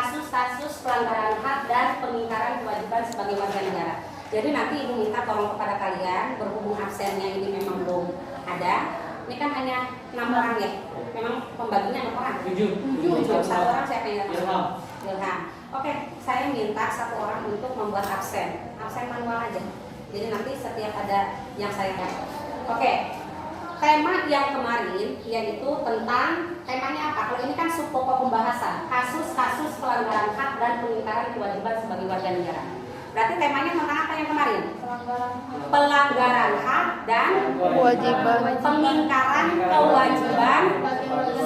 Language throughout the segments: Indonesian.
kasus-kasus pelanggaran hak dan pengingkaran kewajiban sebagai warga negara. Jadi nanti Ibu minta tolong kepada kalian, berhubung absennya ini memang belum ada. Ini kan hanya 6 orang ya. Memang pembaginya 6 orang. 7. 1 orang siapa yang datang? Ilham. Oke, saya minta 1 orang untuk membuat absen manual aja. Jadi nanti setiap ada yang saya dapat. Oke. Tema yang kemarin yaitu tentang temanya apa? Kalau ini kan subpokok pembahasan, kasus-kasus pelanggaran hak dan pengingkaran kewajiban sebagai warga negara. Berarti temanya tentang apa yang kemarin? Pelanggaran hak dan kewajiban pengingkaran kewajiban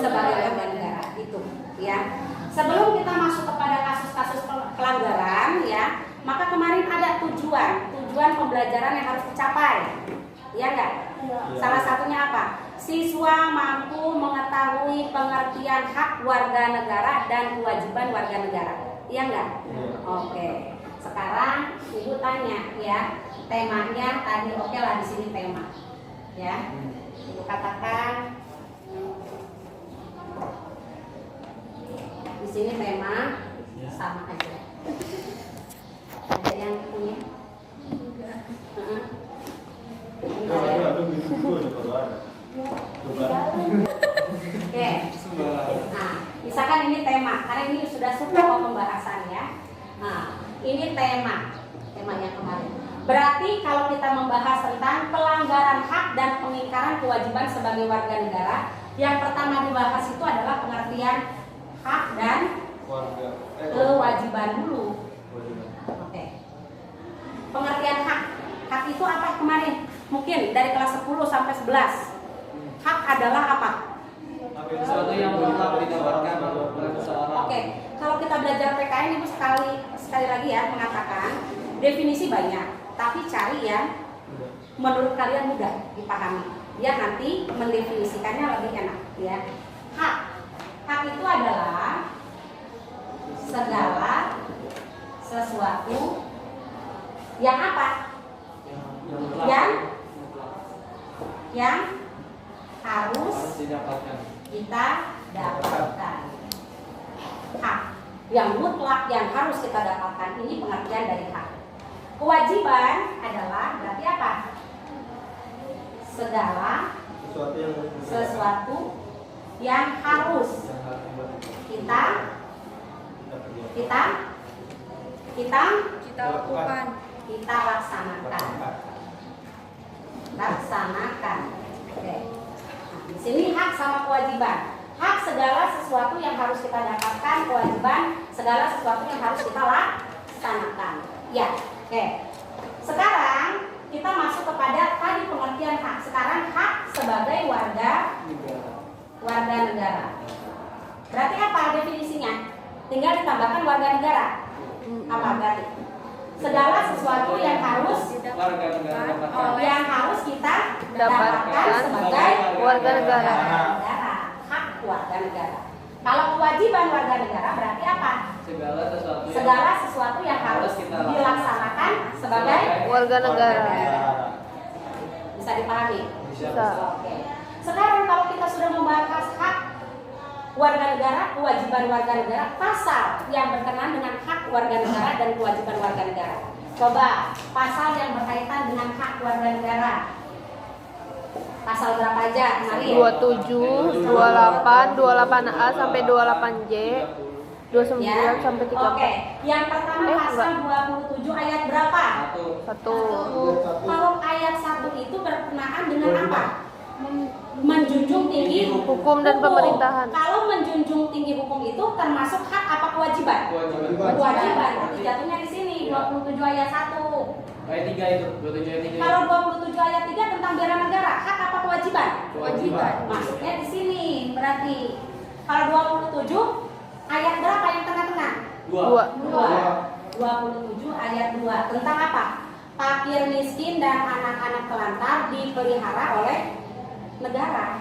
sebagai warga negara. Itu, ya. Sebelum kita masuk kepada kasus-kasus pelanggaran, ya, maka kemarin ada tujuan pembelajaran yang harus dicapai. Iya enggak? Salah satunya apa? Siswa mampu mengetahui pengertian hak warga negara dan kewajiban warga negara. Iya enggak? Oke. Sekarang Ibu tanya ya, temanya tadi oke lah di sini tema. Ya. Ibu katakan di sini tema sama aja. Ada yang punya? Oke. Nah, misalkan ini tema, karena ini sudah subpokok pembahasan ya. Nah, ini tema yang kemarin. Berarti kalau kita membahas tentang pelanggaran hak dan pengingkaran kewajiban sebagai warga negara, yang pertama dibahas itu adalah pengertian hak dan kewajiban dulu. Oke. Pengertian hak. Hak itu apa kemarin? Mungkin dari kelas 10 sampai 11. Hak adalah apa? Sesuatu yang mutlak ditawarkan oleh seseorang. Oke, kalau kita belajar PKN Ibu sekali lagi ya mengatakan definisi banyak, tapi cari yang menurut kalian mudah dipahami. Biar nanti mendefinisikannya lebih enak ya. Hak itu adalah segala sesuatu yang apa? Yang harus didapatkan. kita dapatkan. Hak yang mutlak yang harus kita dapatkan, ini pengertian dari hak. Kewajiban adalah berarti apa? Segala sesuatu yang harus kita lakukan. Kita laksanakan. Oke. Nah, di sini hak sama kewajiban. Hak segala sesuatu yang harus kita dapatkan, kewajiban segala sesuatu yang harus kita laksanakan. Ya, oke. Sekarang kita masuk kepada tadi pengertian hak. Sekarang hak sebagai warga negara. Berarti apa definisinya? Tinggal ditambahkan warga negara. Apa berarti? Segala sesuatu yang harus kita dapatkan sebagai warga negara. Hak warga negara. Kalau kewajiban warga negara berarti apa? Segala sesuatu yang harus dilaksanakan sebagai warga negara. Bisa dipahami? Bisa. Oke. Sekarang kalau kita sudah membahas hak warga negara, kewajiban warga negara, pasal yang berkenaan dengan hak warga negara dan kewajiban warga negara. Coba pasal yang berkaitan dengan hak warga negara. Pasal berapa aja kemarin? 27, 28, 28A sampai 28J, 29 Ya. sampai 30. Oke, yang pertama pasal 27 ayat berapa? 1. Kalau ayat 1 itu berkenaan dengan apa? Menjunjung tinggi Hukum dan pemerintahan. Kalau menjunjung tinggi hukum itu termasuk hak apa kewajiban? Kewajiban. Berarti jatuhnya di sini 27 ayat 1. Ayat 3 itu, 27 ayat 3. Kalau 27 ayat 3 tentang bela negara, hak apa kewajiban? Kewajiban. Masuknya di sini. Berarti kalau 27 ayat berapa yang tengah-tengah? 27 ayat 2 tentang apa? Fakir miskin dan anak-anak telantar dipelihara oleh negara.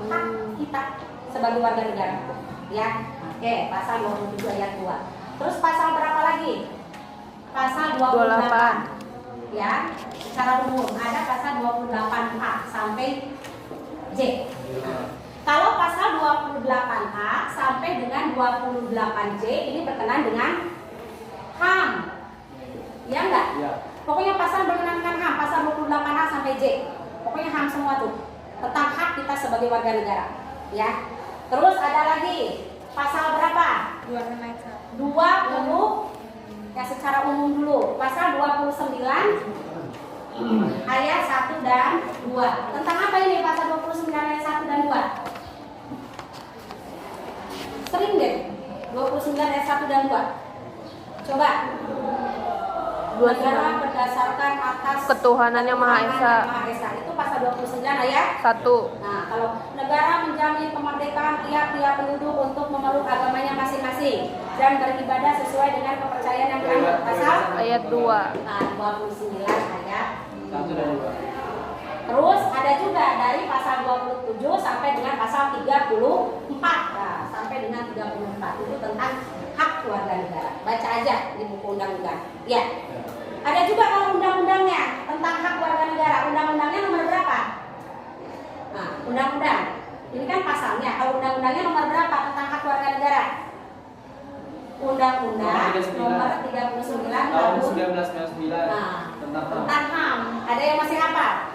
Hak kita sebagai warga negara. Ya. Oke, pasal 27 ayat 2. Terus pasal berapa lagi? Pasal 28. Ya, secara umum ada pasal 28A sampai J. Kalau pasal 28A sampai dengan 28J ini berkenaan dengan HAM. Ya enggak? Iya. Pokoknya pasal berkenaan dengan HAM, pasal 28A sampai J. Pokoknya HAM semua tuh. Tentang hak kita sebagai warga negara. Ya. Terus ada lagi pasal berapa? 20 ya secara umum dulu. Pasal 29 ayat 1 dan 2. Tentang apa ini pasal 29 ayat 1 dan 2? Sering deh 29 ayat 1 dan 2. Coba. Negara berdasarkan atas Ketuhanan yang Maha Esa. Itu pasal 29 ayat 1. Nah, kalau negara menjamin kemerdekaan tiap-tiap penduduk untuk memeluk agamanya masing-masing dan beribadah sesuai dengan kepercayaan yang dianut. Pasal Ayat 2. nah, 29 ayat 1 dan 2. Terus ada juga dari pasal 27 sampai dengan pasal 34. Nah, sampai dengan 34 itu tentang hak warga negara. Baca aja di buku undang-undang. Ya. Ada juga kalau undang-undangnya tentang hak warga negara. Undang-undangnya nomor berapa? Nah, undang-undang. Ini kan pasalnya. Kalau undang-undangnya nomor berapa tentang hak warga negara? Undang-undang nomor 39 Tahun tahun 1999 Nah, tentang HAM. tentang HAM. Ada yang masih hafal?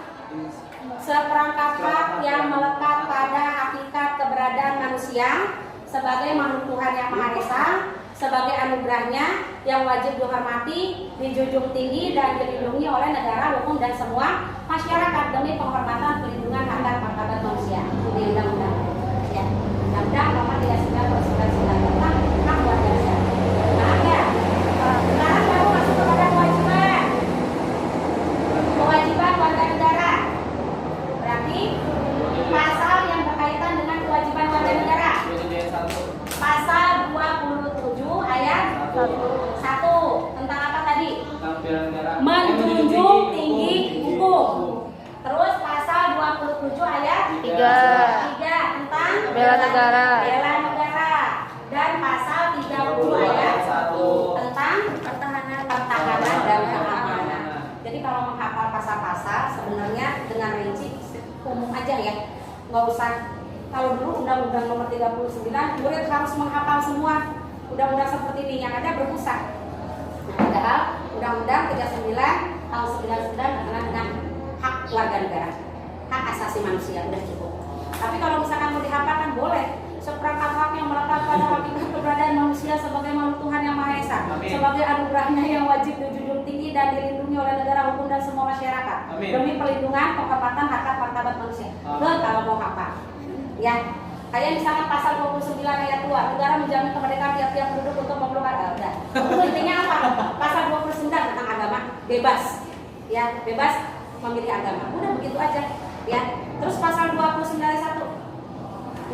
Seperangkat hak yang melekat pada hakikat keberadaan manusia sebagai makhluk Tuhan yang Maha Esa, sebagai anugerahnya yang wajib dihormati, dijunjung tinggi dan dilindungi oleh negara, hukum dan semua masyarakat demi penghormatan perlindungan hak dan martabat manusia. Ini undang-undang. Ya, undang-undang nomor 39 tentang hak warga negara. Nah, ya. Sekarang baru masuk kepada kewajiban. Kewajiban warga negara. Berarti pasal yang berkaitan dengan kewajiban warga negara. 27 ayat 1. Pasal 27 ayat 1 tentang apa tadi? Tentang bela negara. Menjunjung tinggi hukum. Terus pasal 27 ayat 3 tentang Bela negara. Bela negara. Dan pasal 30 ayat 1 tentang pertahanan dan keamanan. Jadi kalau menghafal pasal-pasal sebenarnya dengan rinci umum aja ya. Nggak usah. Kalau dulu undang-undang nomor 39 murid harus menghafal semua undang-undang seperti ini, yang ada berpusat. Nah, padahal undang-undang 39 tahun 99 berkenaan dengan hak warga negara, hak asasi manusia, udah cukup. Tapi kalau misalkan mau dihafalkan boleh. Seperangkat hak yang melekat pada hakikat keberadaan manusia sebagai makhluk Tuhan yang Maha Esa, Amin. sebagai anugerahnya yang wajib dijunjung tinggi dan dilindungi oleh negara, hukum dan semua masyarakat, Amin. demi perlindungan penghormatan hak dan martabat manusia. Amin. Kalau mau hafal. Ya, kayak misalnya pasal 29 ayat 2, negara menjamin kemerdekaan tiap-tiap penduduk untuk memeluk agama. Itu intinya apa? Pasal 29 tentang agama, bebas. Ya, bebas memilih agama. Udah begitu aja. Ya. Terus pasal 29 ayat 1,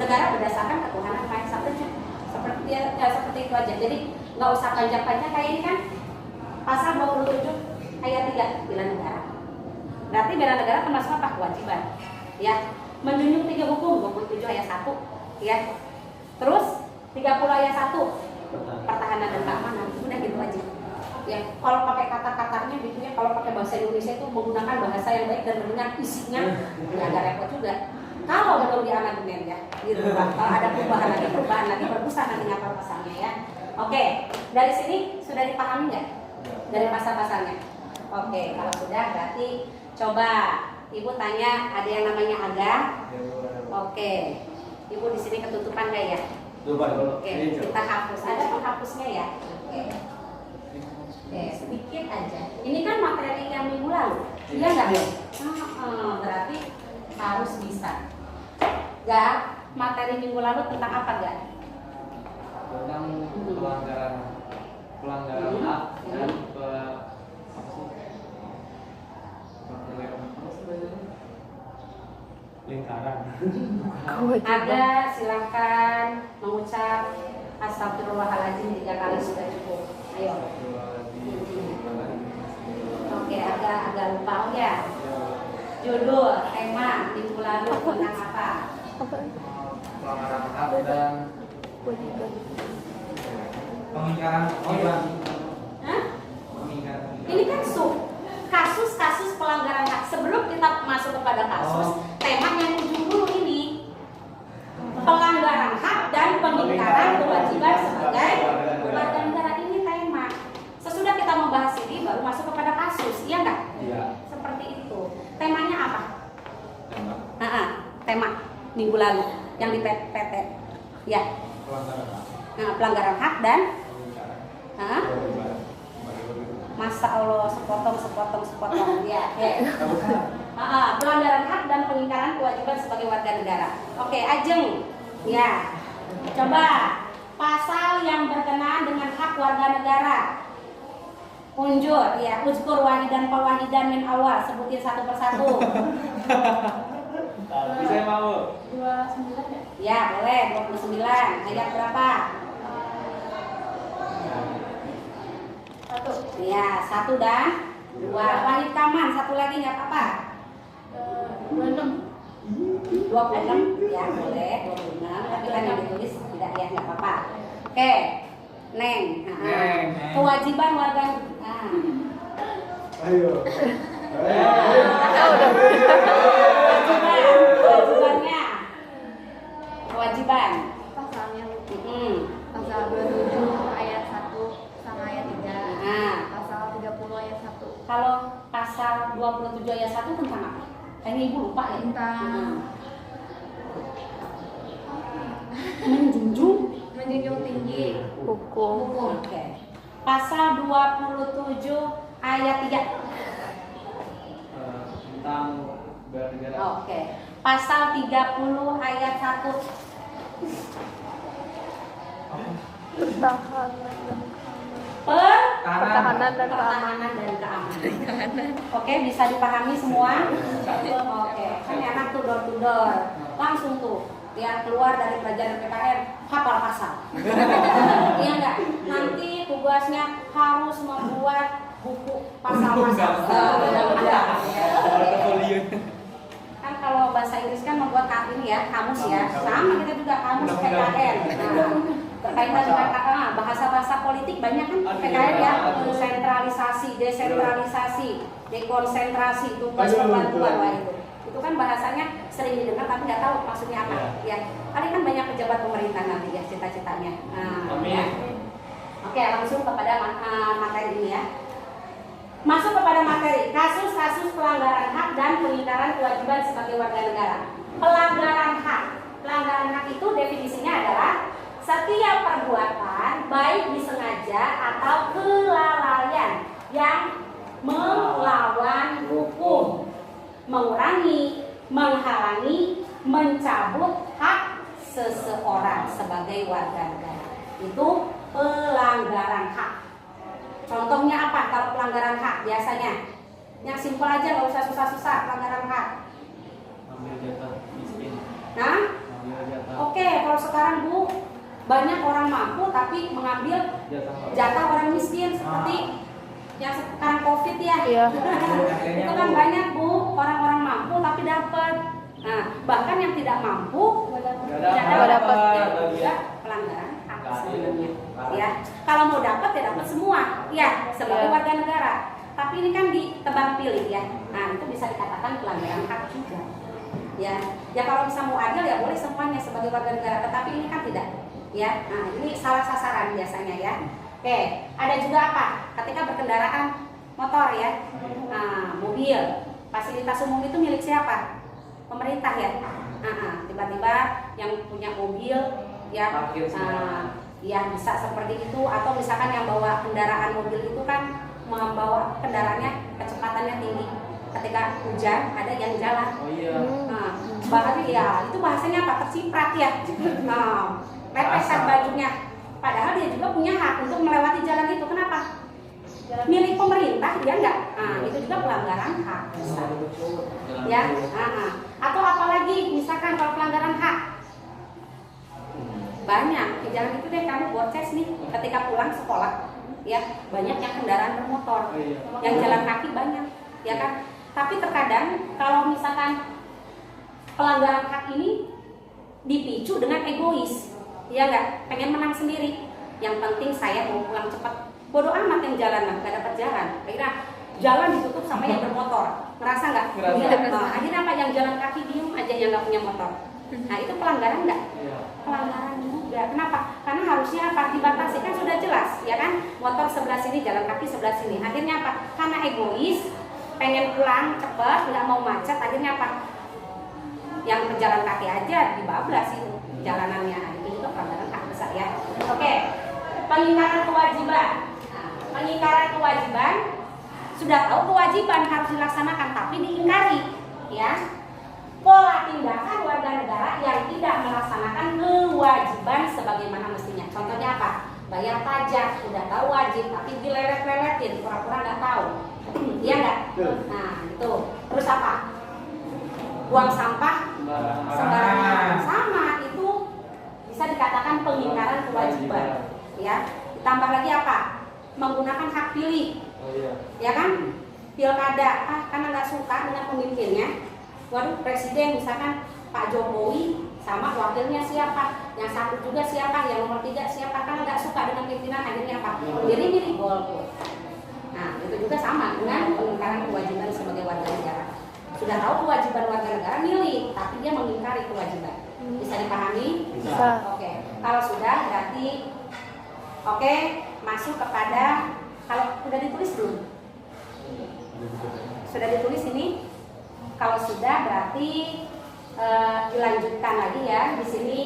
negara berdasarkan ketuhanan Maha Esa. Seperti itu aja. Jadi nggak usah panjang-panjang kayak ini kan. Pasal 27 ayat 3, bela negara. Berarti bela negara termasuk apa? Kewajiban. Ya. Menjunjung tinggi hukum 27 ayat 1 ya. Terus 30 ayat 1 pertahanan dan keamanan. Udah gitu aja. Ya, kalau pakai kata-katanya gitu ya, kalau pakai bahasa Indonesia itu menggunakan bahasa yang baik dan mendengar isinya ya agak repot juga. Kalau belum di amandemen ya, dirubah. Kalau ada perubahan lagi berpusat nanti ngapal pasalnya ya. Oke, dari sini sudah dipahami nggak? Dari pasal-pasalnya. Oke, kalau sudah berarti coba Ibu tanya, ada yang namanya Aga? Oke. Ibu di sini ketutupan nggak ya? Oke, kita hapus. Ada penghapusnya ya? Oke. Oke, sedikit aja. Ini kan materi yang minggu lalu. Iya nggak? Berarti harus bisa. Gak? Materi minggu lalu tentang apa gak? Tentang pelanggaran hak dan lingkaran. Ada, silahkan mengucap astagfirullahaladzim 3 kali sudah cukup. Ayo. Oke, agak lupa ya. Judul, tema minggu lalu tentang apa? Pelanggaran hak dan pengingkaran kewajiban. Hah? Ini kan kasus-kasus pelanggaran hak. Sebelum kita masuk kepada kasus, tema yang ujung dulu ini. minggu lalu yang di PT. Ya. Nah, pelanggaran hak dan Masa Allah sepotong ya. Pelanggaran hak dan pengingkaran kewajiban sebagai warga negara. Oke, Ajeng. Ya. Coba pasal yang berkenaan dengan hak warga negara. Unjur, ya, uzkur wahidan fawahidan min awal, sebutin satu persatu. Bisa mau? 29 ya? Ya, boleh, 29. Ayat berapa? 1. Ya, 1 dan 2. Wahid kaman, satu lagi nggak apa-apa. 26. 26, ya boleh, 26. Tapi kan yang ditulis tidak ya, nggak apa-apa. Oke, Neng. Neng. Kewajiban warga. Ayo. Kewajibannya. Kewajiban. Pasalnya Mm-mm. pasal 27 ayat 1 sama ayat 3. Nah, Pasal 30 ayat 1 kalau pasal 27 ayat 1 tentang apa? Kayaknya ibu lupa ya. tentang Menjunjung menjunjung tinggi Hukum. hukum. Oke. Pasal 27 ayat 3. Tentang bernegara. Oke. Pasal 30 ayat 1. Pertahanan dan Pertahanan dan keamanan. Oke, bisa dipahami semua? Oke, kan enak tuh door to door. Langsung tuh yang keluar dari pelajaran PKN hafal pasal. Iya enggak? Nanti tugasnya harus membuat buku pasal-pasal. Kan kalau bahasa Inggris kan membuat ini ya, kamus ya. Sama kita juga kamus PKN. Nah, berkaitan dengan bahasa-bahasa politik banyak kan PKN ya, sentralisasi, desentralisasi, dekonsentrasi, tugas pembantuan wah itu kan bahasanya sering didengar tapi nggak tahu maksudnya apa ya. Kali kan banyak pejabat pemerintah nanti ya cita-citanya. Ya. Oke, langsung kepada materi ini ya. Masuk kepada materi kasus-kasus pelanggaran hak dan pengingkaran kewajiban sebagai warga negara. Pelanggaran hak itu definisinya adalah setiap perbuatan baik disengaja atau kelalaian yang melawan hukum, mengurangi, menghalangi, mencabut hak seseorang sebagai warga negara. Itu pelanggaran hak. Contohnya apa kalau pelanggaran hak biasanya? Yang simpel aja, nggak usah susah-susah pelanggaran hak. Ambil jatah miskin. Nah, Ambil jatah. oke, kalau sekarang Bu, banyak orang mampu tapi mengambil jatah orang miskin seperti yang sekarang COVID ya. Iya. Itu kan banyak Bu, orang-orang mampu tapi dapat. Nah, bahkan yang tidak mampu Nggak dapat. itu juga pelanggaran hak sebenarnya. Ya, kalau mau dapat ya dapat semua, ya sebagai warga negara. Tapi ini kan ditebang pilih ya. Nah, itu bisa dikatakan pelanggaran hak juga. Ya kalau bisa mau adil ya boleh semuanya sebagai warga negara. Tetapi ini kan tidak. Ya, nah ini salah sasaran biasanya ya. Oke, ada juga apa? Ketika berkendaraan motor ya, nah, mobil, fasilitas umum itu milik siapa? Pemerintah ya. Tiba-tiba yang punya mobil ya, ya bisa seperti itu. Atau misalkan yang bawa kendaraan mobil itu kan membawa kendaraannya kecepatannya tinggi. Ketika hujan ada yang jalan. Oh iya. Nah, bahkan ya itu bahasanya apa? Terciprat ya. Nah, lepesan bajunya. Padahal dia juga punya hak untuk melewati jalan itu. Kenapa? Milik pemerintah dia enggak. Nah, itu juga pelanggaran hak. Ya. Atau apalagi misalkan kalau pelanggaran hak banyak di jalan itu deh kamu borces nih ketika pulang sekolah ya banyak yang kendaraan bermotor, yang jalan kaki banyak, ya kan? Tapi terkadang kalau misalkan pelanggaran hak ini dipicu dengan egois, ya nggak, pengen menang sendiri. Yang penting saya mau pulang cepat. Bodoh amat yang jalan nggak dapat jalan. Akhirnya jalan ditutup sama yang bermotor. Ngerasa nggak? Nah, akhirnya apa? Yang jalan kaki diem aja yang nggak punya motor. Nah itu pelanggaran nggak? Pelanggaran juga. Kenapa? Karena harusnya apa? Dibatasi kan sudah jelas, ya kan? Motor sebelah sini, jalan kaki sebelah sini. Akhirnya apa? Karena egois, pengen pulang cepat, nggak mau macet. Akhirnya apa? yang berjalan kaki aja dibablas itu jalanannya. Nah, itu juga pelanggaran hak besar ya. Oke, pengingkaran kewajiban. Nah, pengingkaran kewajiban, sudah tahu kewajiban harus dilaksanakan tapi diingkari ya. Pola tindakan warga negara yang tidak melaksanakan kewajiban sebagaimana mestinya. Contohnya apa? Bayar pajak, udah tahu wajib tapi dilelet-leletin, pura-pura nggak tahu. Iya nggak? Nah itu. Terus apa? Buang sampah sembarangan, sama itu bisa dikatakan pengingkaran kewajiban. Ya. Ditambah lagi apa? Menggunakan hak pilih. Oh iya. Ya kan? Pilkada, karena nggak suka dengan pemimpinnya. Waduh, presiden misalkan Pak Jokowi sama wakilnya siapa, yang satu juga siapa, yang nomor 3 siapa, karena nggak suka dengan pimpinan akhirnya apa? Milih golput. Nah, itu juga sama dengan pengingkaran kewajiban sebagai warga negara. Sudah tahu kewajiban warga negara milih, tapi dia mengingkari kewajiban. Bisa dipahami? Bisa. Oke. Kalau sudah berarti oke, masuk kepada kalau sudah ditulis belum? Sudah ditulis ini? Kalau sudah berarti dilanjutkan lagi ya di sini